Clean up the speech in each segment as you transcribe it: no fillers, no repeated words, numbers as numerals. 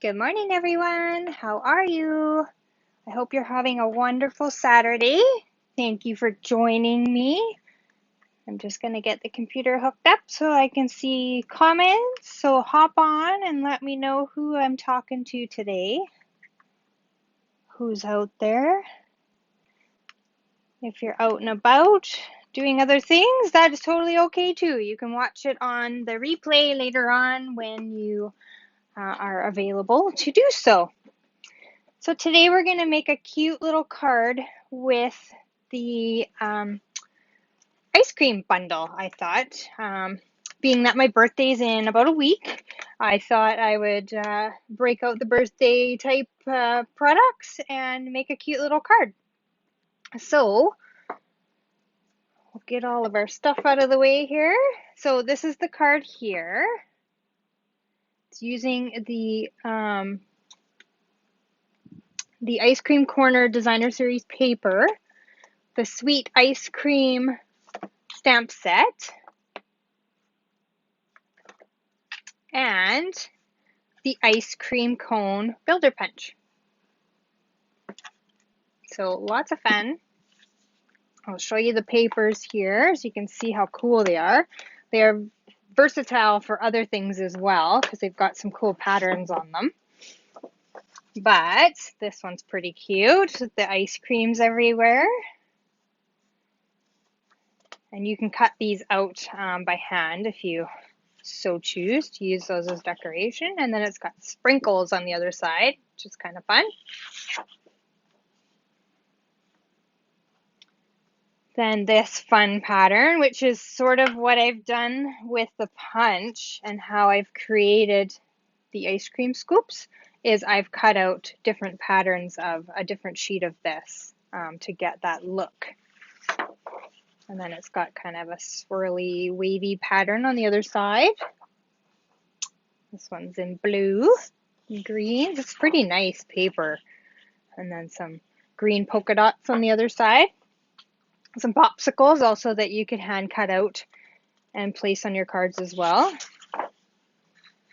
Good morning, everyone. How are you? I hope you're having a wonderful Saturday. Thank you for joining me. I'm just going to get the computer hooked up so I can see comments. So hop on and let me know who I'm talking to today. Who's out there? If you're out and about doing other things, that is totally okay too. You can watch it on the replay later on when you are available to do so. So today we're going to make a cute little card with the ice cream bundle, I thought. Being that my birthday's in about a week, I thought I would break out the birthday type products and make a cute little card. So we'll get all of our stuff out of the way here. So this is the card here. It's using the Ice Cream Corner Designer Series paper, the Sweet Ice Cream stamp set, and the ice cream cone builder punch. So lots of fun. I'll show you the papers here so you can see how cool they are. They are versatile for other things as well because they've got some cool patterns on them. But this one's pretty cute with the ice creams everywhere. And you can cut these out by hand if you so choose to use those as decoration. And then it's got sprinkles on the other side, which is kind of fun. Then this fun pattern, which is sort of what I've done with the punch and how I've created the ice cream scoops, is I've cut out different patterns of a different sheet of this to get that look. And then it's got kind of a swirly, wavy pattern on the other side. This one's in blue and green. It's pretty nice paper. And then some green polka dots on the other side. Some popsicles also that you could hand cut out and place on your cards as well.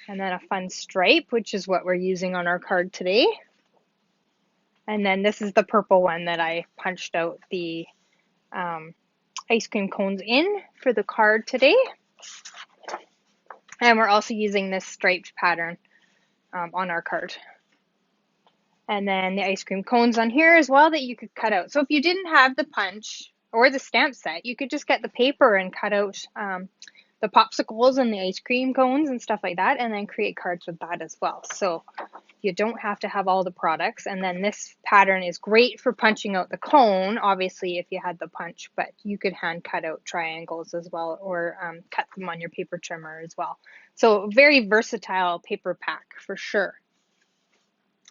And then a fun stripe, which is what we're using on our card today. And then this is the purple one that I punched out the ice cream cones in for the card today. And we're also using this striped pattern on our card. And then the ice cream cones on here as well that you could cut out. So if you didn't have the punch or the stamp set, you could just get the paper and cut out the popsicles and the ice cream cones and stuff like that, and then create cards with that as well. So you don't have to have all the products. And then this pattern is great for punching out the cone, obviously if you had the punch, but you could hand cut out triangles as well, or cut them on your paper trimmer as well. So very versatile paper pack for sure.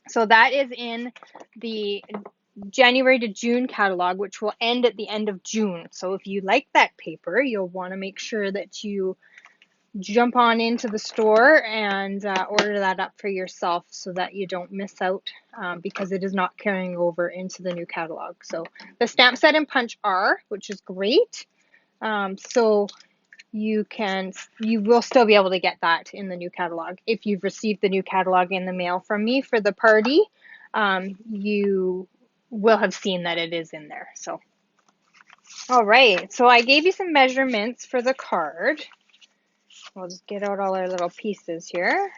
So that is in the January to June catalog, which will end at the end of June. So if you like that paper, you'll want to make sure that you jump on into the store and order that up for yourself so that you don't miss out because it is not carrying over into the new catalog. So the stamp set and punch are, which is great. So you will still be able to get that in the new catalog. If you've received the new catalog in the mail from me for the party, you will have seen that it is in there. So, all right, so I gave you some measurements for the card. We'll just get out all our little pieces here.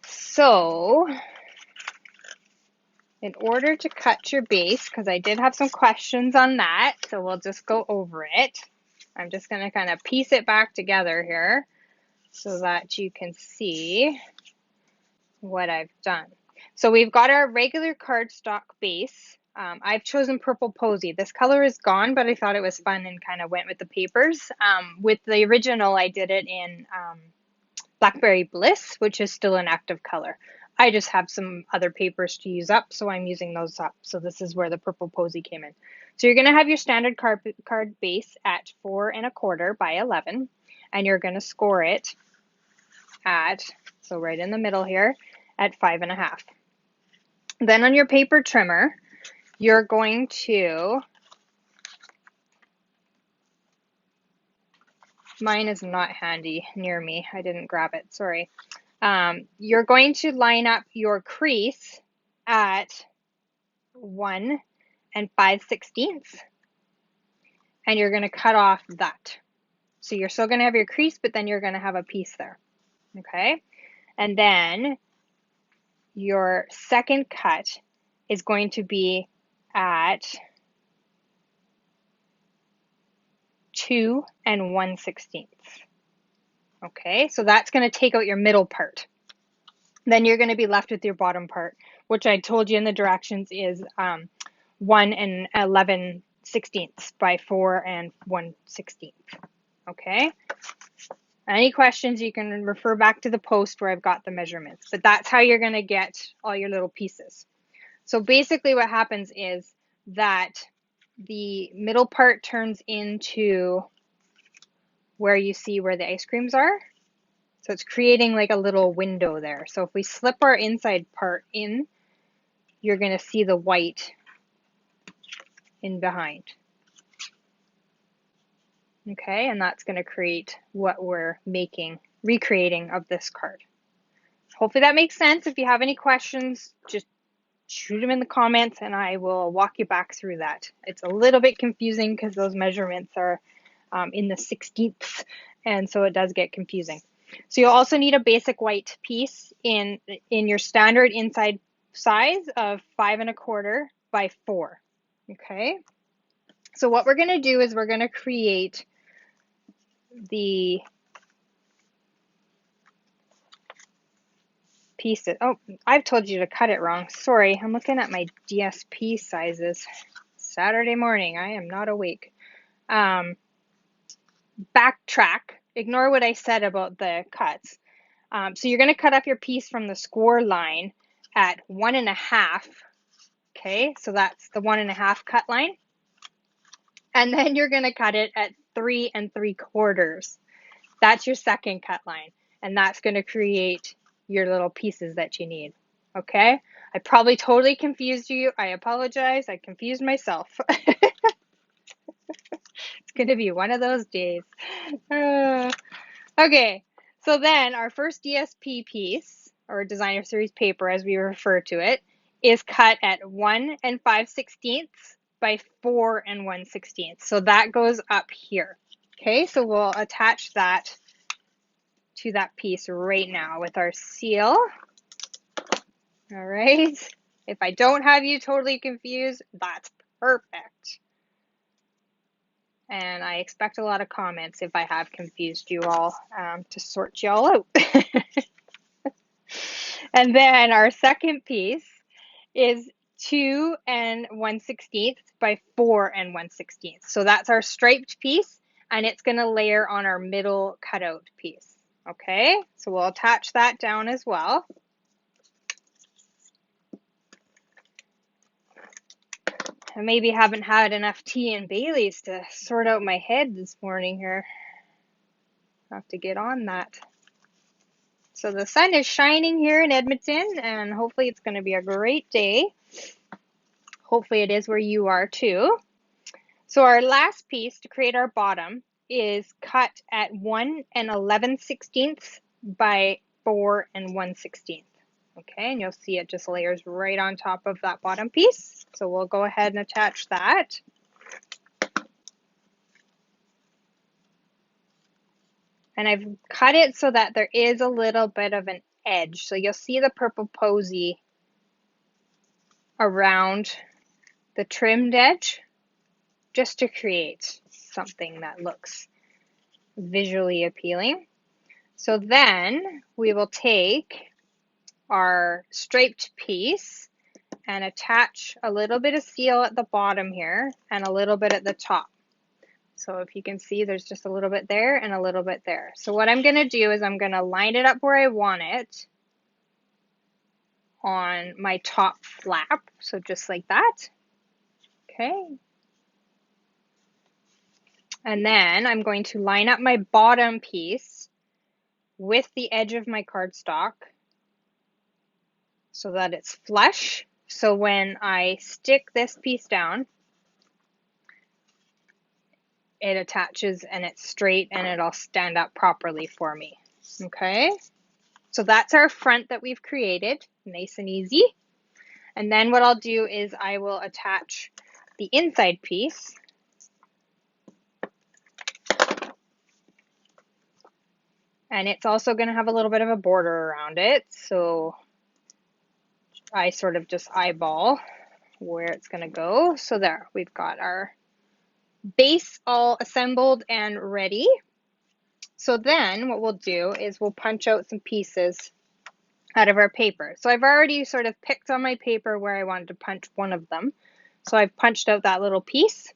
So, in order to cut your base, because I did have some questions on that, so we'll just go over it. I'm just going to kind of piece it back together here so that you can see what I've done. So we've got our regular cardstock base. I've chosen Purple Posy. This color is gone, but I thought it was fun and kind of went with the papers. With the original, I did it in Blackberry Bliss, which is still an active color. I just have some other papers to use up, so I'm using those up. So this is where the Purple Posy came in. So you're going to have your standard card base at 4 1/4 by 11, and you're going to score it at, so right in the middle here, at 5 1/2. Then on your paper trimmer, you're going to Mine is not handy near me. I didn't grab it, sorry. You're going to line up your crease at 1 5/16, and you're going to cut off that. So you're still going to have your crease, but then you're going to have a piece there. Okay? And then your second cut is going to be at 2 1/16. Okay, so that's going to take out your middle part. Then you're going to be left with your bottom part, which I told you in the directions is 1 11/16 by 4 1/16. Okay, any questions, you can refer back to the post where I've got the measurements, but that's how you're going to get all your little pieces. So basically what happens is that the middle part turns into where you see where the ice creams are. So it's creating like a little window there. So if we slip our inside part in, you're going to see the white in behind. Okay, and that's going to create what we're recreating of this card. Hopefully that makes sense. If you have any questions, just shoot them in the comments and I will walk you back through that. It's a little bit confusing because those measurements are in the 16ths, and so it does get confusing. So you'll also need a basic white piece in your standard inside size of 5 1/4 by 4. Okay, so what we're going to do is we're going to create the pieces. Oh, I've told you to cut it wrong. Sorry, I'm looking at my DSP sizes. Saturday morning, I am not awake. Backtrack. Ignore what I said about the cuts. So you're going to cut up your piece from the score line at 1 1/2. Okay, so that's the 1 1/2 cut line. And then you're going to cut it at 3 3/4. That's your second cut line. And that's going to create your little pieces that you need. Okay, I probably totally confused you. I apologize. I confused myself. It's going to be one of those days. Okay, so then our first DSP piece, or designer series paper as we refer to it, is cut at 1 5/16 by 4 1/16. So that goes up here. Okay, so we'll attach that to that piece right now with our seal. All right, if I don't have you totally confused, that's perfect. And I expect a lot of comments if I have confused you all, to sort you all out. And then our second piece is 2 1/16 by 4 1/16. So that's our striped piece, and it's going to layer on our middle cutout piece. Okay, so we'll attach that down as well. I maybe haven't had enough tea and Baileys to sort out my head this morning here. I'll have to get on that. So the sun is shining here in Edmonton, and hopefully it's going to be a great day. Hopefully it is where you are too. So our last piece to create our bottom is cut at 1 11/16 by 4 1/16. Okay, and you'll see it just layers right on top of that bottom piece. So we'll go ahead and attach that. And I've cut it so that there is a little bit of an edge. So you'll see the purple posy around the trimmed edge, just to create something that looks visually appealing. So then we will take our striped piece and attach a little bit of seal at the bottom here and a little bit at the top. So if you can see, there's just a little bit there and a little bit there. So what I'm going to do is I'm going to line it up where I want it on my top flap. So just like that. Okay. And then I'm going to line up my bottom piece with the edge of my cardstock so that it's flush. So when I stick this piece down, it attaches and it's straight and it'll stand up properly for me. Okay, so that's our front that we've created, nice and easy. And then what I'll do is I will attach the inside piece. And it's also going to have a little bit of a border around it, so I sort of just eyeball where it's going to go. So there, we've got our base all assembled and ready. So then what we'll do is we'll punch out some pieces out of our paper. So I've already sort of picked on my paper where I wanted to punch one of them. So I've punched out that little piece.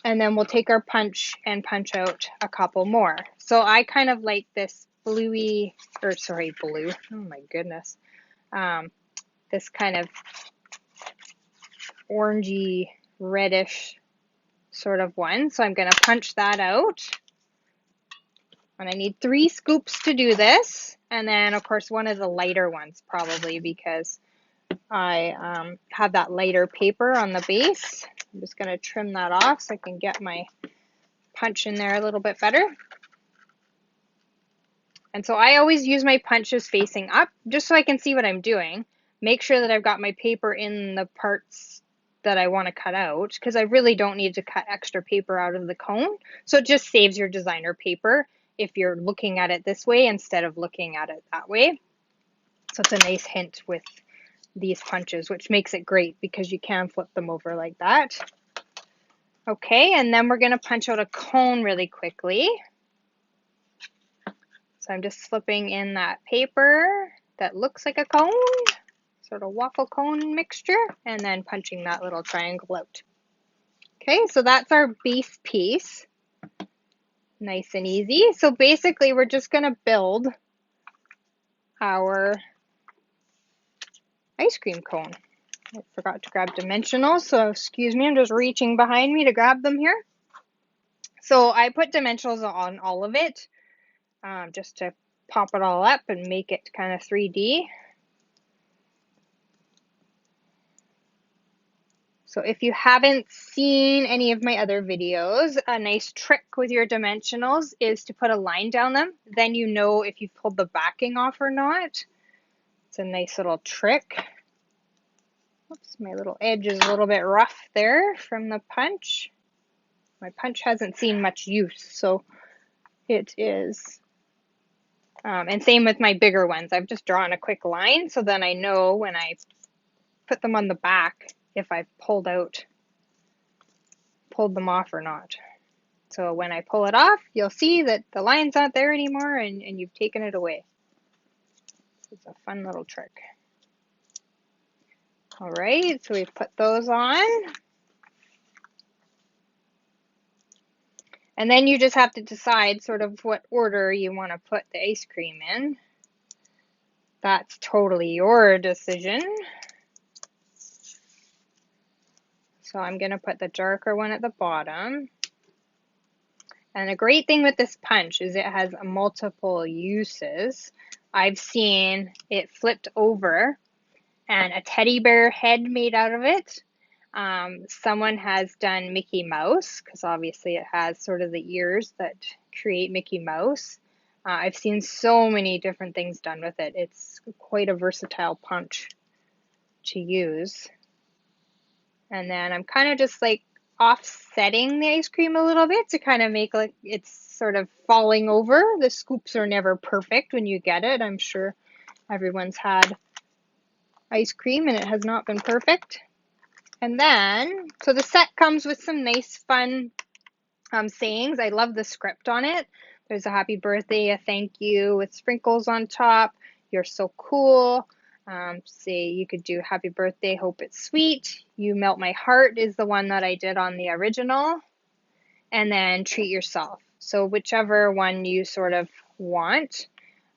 And then we'll take our punch and punch out a couple more. So I kind of like this blue, oh my goodness. This kind of orangey, reddish sort of one. So I'm going to punch that out. And I need 3 scoops to do this. And then, of course, one of the lighter ones probably because I have that lighter paper on the base. I'm just going to trim that off so I can get my punch in there a little bit better. And so I always use my punches facing up just so I can see what I'm doing. Make sure that I've got my paper in the parts that I want to cut out because I really don't need to cut extra paper out of the cone. So it just saves your designer paper if you're looking at it this way instead of looking at it that way. So it's a nice hint with these punches, which makes it great because you can flip them over like that. Okay, and then we're going to punch out a cone really quickly. So I'm just slipping in that paper that looks like a cone, sort of waffle cone mixture, and then punching that little triangle out. Okay, so that's our base piece. Nice and easy. So basically we're just going to build our ice cream cone. I forgot to grab dimensionals, so excuse me, I'm just reaching behind me to grab them here. So I put dimensionals on all of it just to pop it all up and make it kind of 3D. So if you haven't seen any of my other videos, a nice trick with your dimensionals is to put a line down them. Then you know if you've pulled the backing off or not. It's a nice little trick. Oops, my little edge is a little bit rough there from the punch. My punch hasn't seen much use, so it is. And same with my bigger ones. I've just drawn a quick line so then I know when I put them on the back if I've pulled them off or not. So when I pull it off, you'll see that the line's not there anymore and you've taken it away. It's a fun little trick. All right, so we've put those on. And then you just have to decide sort of what order you want to put the ice cream in. That's totally your decision. So I'm going to put the darker one at the bottom. And the great thing with this punch is it has multiple uses. I've seen it flipped over and a teddy bear head made out of it. Someone has done Mickey Mouse because obviously it has sort of the ears that create Mickey Mouse. I've seen so many different things done with it. It's quite a versatile punch to use. And then I'm kind of just like offsetting the ice cream a little bit to kind of make like it's sort of falling over. The scoops are never perfect when you get it. I'm sure everyone's had ice cream and it has not been perfect. And then, so the set comes with some nice fun sayings. I love the script on it. There's a happy birthday, a thank you with sprinkles on top. You're so cool. Say you could do happy birthday, hope it's sweet. You melt my heart is the one that I did on the original. And then treat yourself. So whichever one you sort of want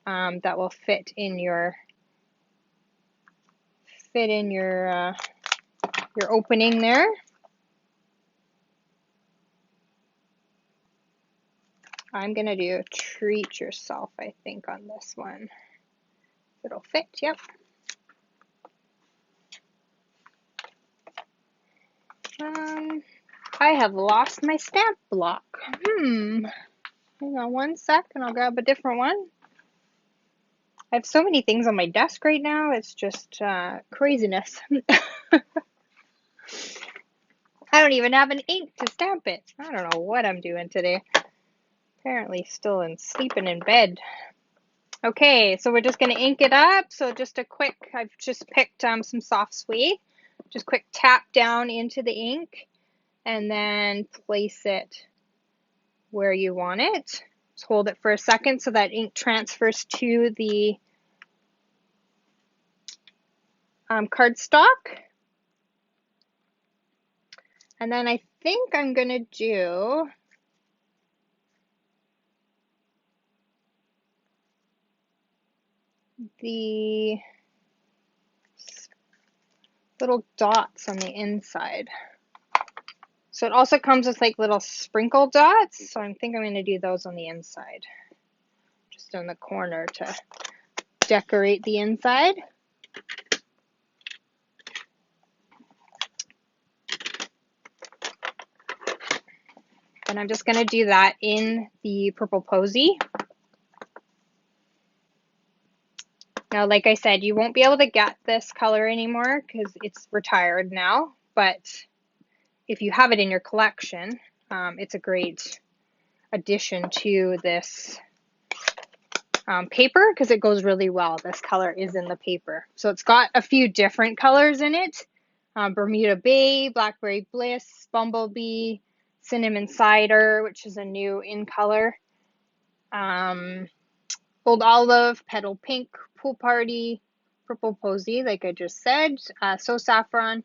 that will fit in your opening there. I'm going to do treat yourself, I think, on this one. It'll fit, yep. I have lost my stamp block. Hang on one sec and I'll grab a different one. I have so many things on my desk right now, it's just craziness. I don't even have an ink to stamp it. I don't know what I'm doing today. Apparently still sleeping in bed. Okay, so we're just going to ink it up. So just a quick, I've just picked some soft suede. Just quick tap down into the ink and then place it where you want it. Just hold it for a second so that ink transfers to the cardstock. And then I think I'm going to do the little dots on the inside. So it also comes with like little sprinkle dots. So I think I'm going to do those on the inside, just in the corner to decorate the inside. And I'm just going to do that in the purple posy. Now, like I said, you won't be able to get this color anymore because it's retired now. But if you have it in your collection, it's a great addition to this paper because it goes really well. This color is in the paper. So it's got a few different colors in it. Bermuda Bay, Blackberry Bliss, Bumblebee, Cinnamon Cider, which is a new in color. Old Olive, Petal Pink, Pool Party, Purple Posy, like I just said, So Saffron,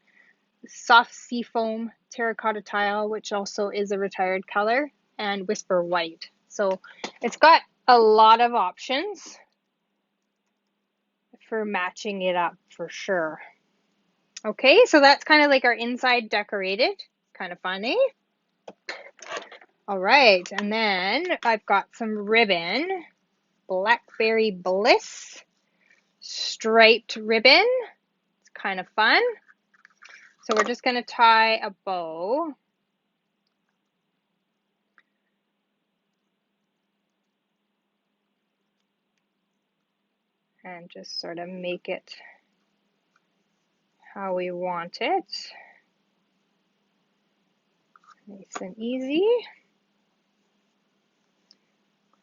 Soft Seafoam, Terracotta Tile, which also is a retired color, and Whisper White. So it's got a lot of options for matching it up for sure. Okay, so that's kind of like our inside decorated. Kind of funny. All right, and then I've got some ribbon, Blackberry Bliss, striped ribbon. It's kind of fun. So we're just going to tie a bow. And just sort of make it how we want it. Nice and easy.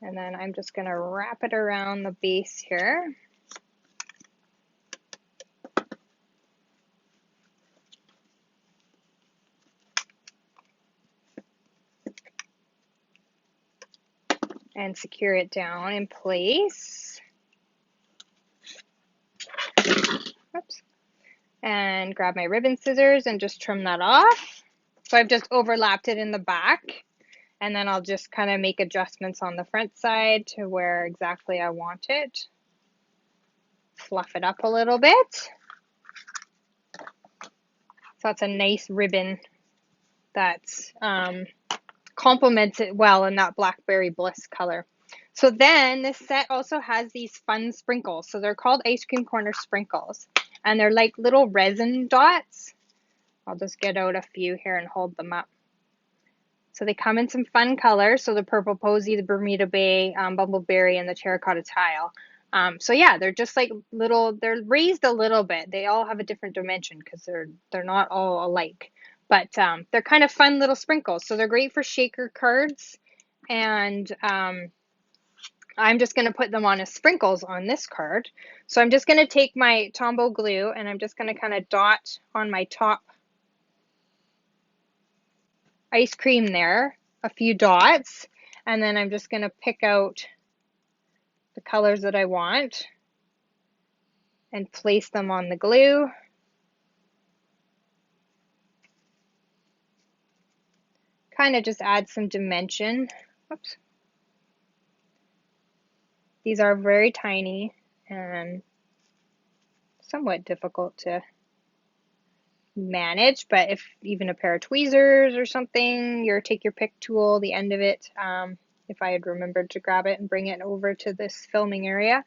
And then I'm just going to wrap it around the base here. And secure it down in place. Oops. And grab my ribbon scissors and just trim that off. So I've just overlapped it in the back. And then I'll just kind of make adjustments on the front side to where exactly I want it. Fluff it up a little bit. So that's a nice ribbon that complements it well in that Blackberry Bliss color. So then this set also has these fun sprinkles. So they're called ice cream corner sprinkles. And they're like little resin dots. I'll just get out a few here and hold them up. So they come in some fun colors. So the purple posy, the Bermuda Bay, bumbleberry, and the terracotta tile. So yeah, they're just like little, they're raised a little bit. They all have a different dimension because they're not all alike. But they're kind of fun little sprinkles. So they're great for shaker cards. And I'm just going to put them on as sprinkles on this card. So I'm just going to take my Tombow glue and I'm just going to kind of dot on my top ice cream there, a few dots, and then I'm just going to pick out the colors that I want and place them on the glue. Kind of just add some dimension. Oops. These are very tiny and somewhat difficult to manage, but if even a pair of tweezers or something, take your pick tool, the end of it, if I had remembered to grab it and bring it over to this filming area,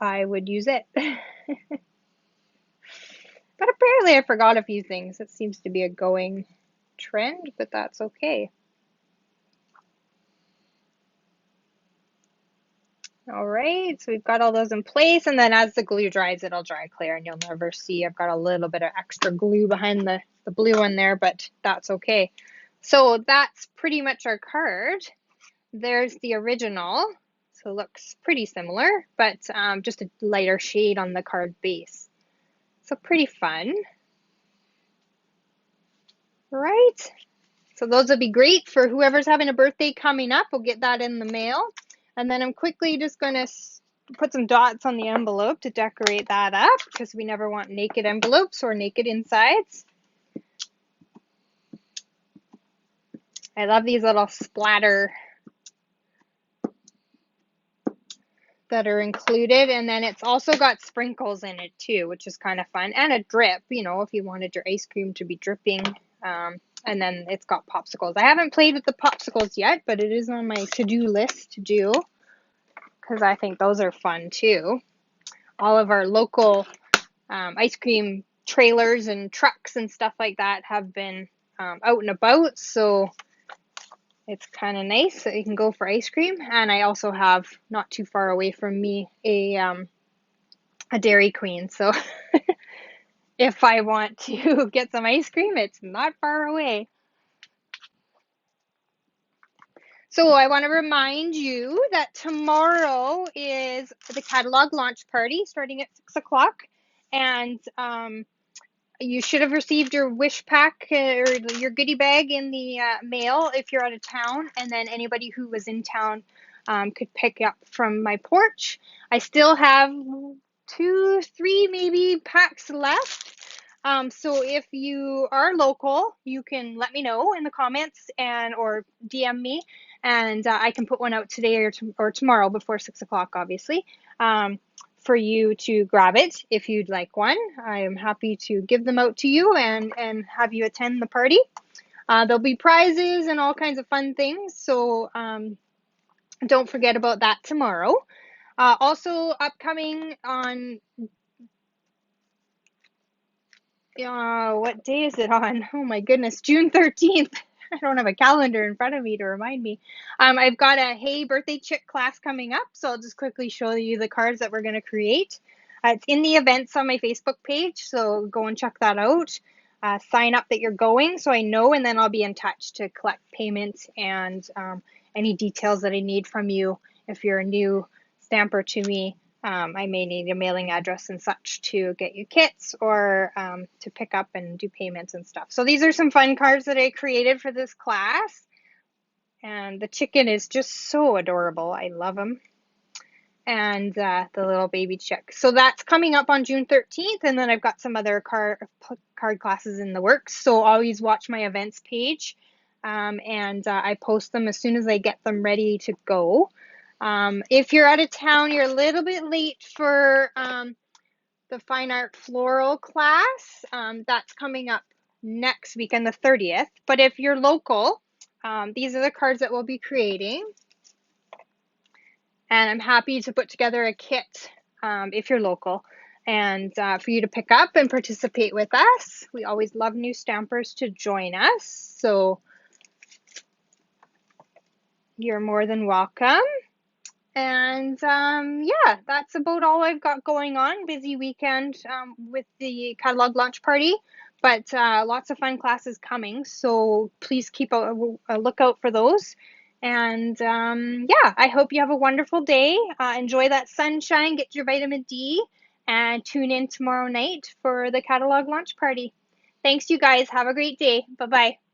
I would use it. But apparently I forgot a few things. It seems to be a going trend, but that's okay. All right, so we've got all those in place, and then as the glue dries, it'll dry clear, and you'll never see. I've got a little bit of extra glue behind the blue one there, but that's okay. So that's pretty much our card. There's the original, so it looks pretty similar, but just a lighter shade on the card base. So pretty fun, right? So those would be great for whoever's having a birthday coming up. We'll get that in the mail. And then I'm quickly just going to put some dots on the envelope to decorate that up because we never want naked envelopes or naked insides. I love these little splatter that are included, and then it's also got sprinkles in it too, which is kind of fun, and a drip, you know, if you wanted your ice cream to be dripping. And then it's got popsicles. I haven't played with the popsicles yet, but it is on my to-do list to do because I think those are fun too. All of our local ice cream trailers and trucks and stuff like that have been out and about, so it's kind of nice that you can go for ice cream. And I also have, not too far away from me, a Dairy Queen, so if I want to get some ice cream, it's not far away. So I want to remind you that tomorrow is the catalog launch party starting at 6 o'clock. And you should have received your wish pack or your goodie bag in the mail if you're out of town. And then anybody who was in town could pick up from my porch. I still have 2, 3 maybe packs left. So if you are local, you can let me know in the comments or DM me, and I can put one out today or tomorrow before 6 o'clock, obviously, for you to grab it if you'd like one. I am happy to give them out to you and have you attend the party. There'll be prizes and all kinds of fun things, so don't forget about that tomorrow. Also upcoming on what day is it on? Oh my goodness, June 13th. I don't have a calendar in front of me to remind me. I've got a Hey Birthday Chick class coming up, so I'll just quickly show you the cards that we're going to create. It's in the events on my Facebook page, so go and check that out. Sign up that you're going so I know, and then I'll be in touch to collect payment and any details that I need from you. If you're a new stamper to me, I may need a mailing address and such to get you kits or to pick up and do payments and stuff. So these are some fun cards that I created for this class. And the chicken is just so adorable. I love him. And the little baby chick. So that's coming up on June 13th. And then I've got some other card classes in the works. So always watch my events page. And I post them as soon as I get them ready to go. If you're out of town, you're a little bit late for the fine art floral class. That's coming up next week on the 30th. But if you're local, these are the cards that we'll be creating. And I'm happy to put together a kit if you're local and for you to pick up and participate with us. We always love new stampers to join us. So you're more than welcome. And yeah, that's about all I've got going on. Busy weekend with the catalog launch party, but lots of fun classes coming. So please keep a lookout for those. And yeah, I hope you have a wonderful day. Enjoy that sunshine, get your vitamin D, and tune in tomorrow night for the catalog launch party. Thanks, you guys. Have a great day. Bye-bye.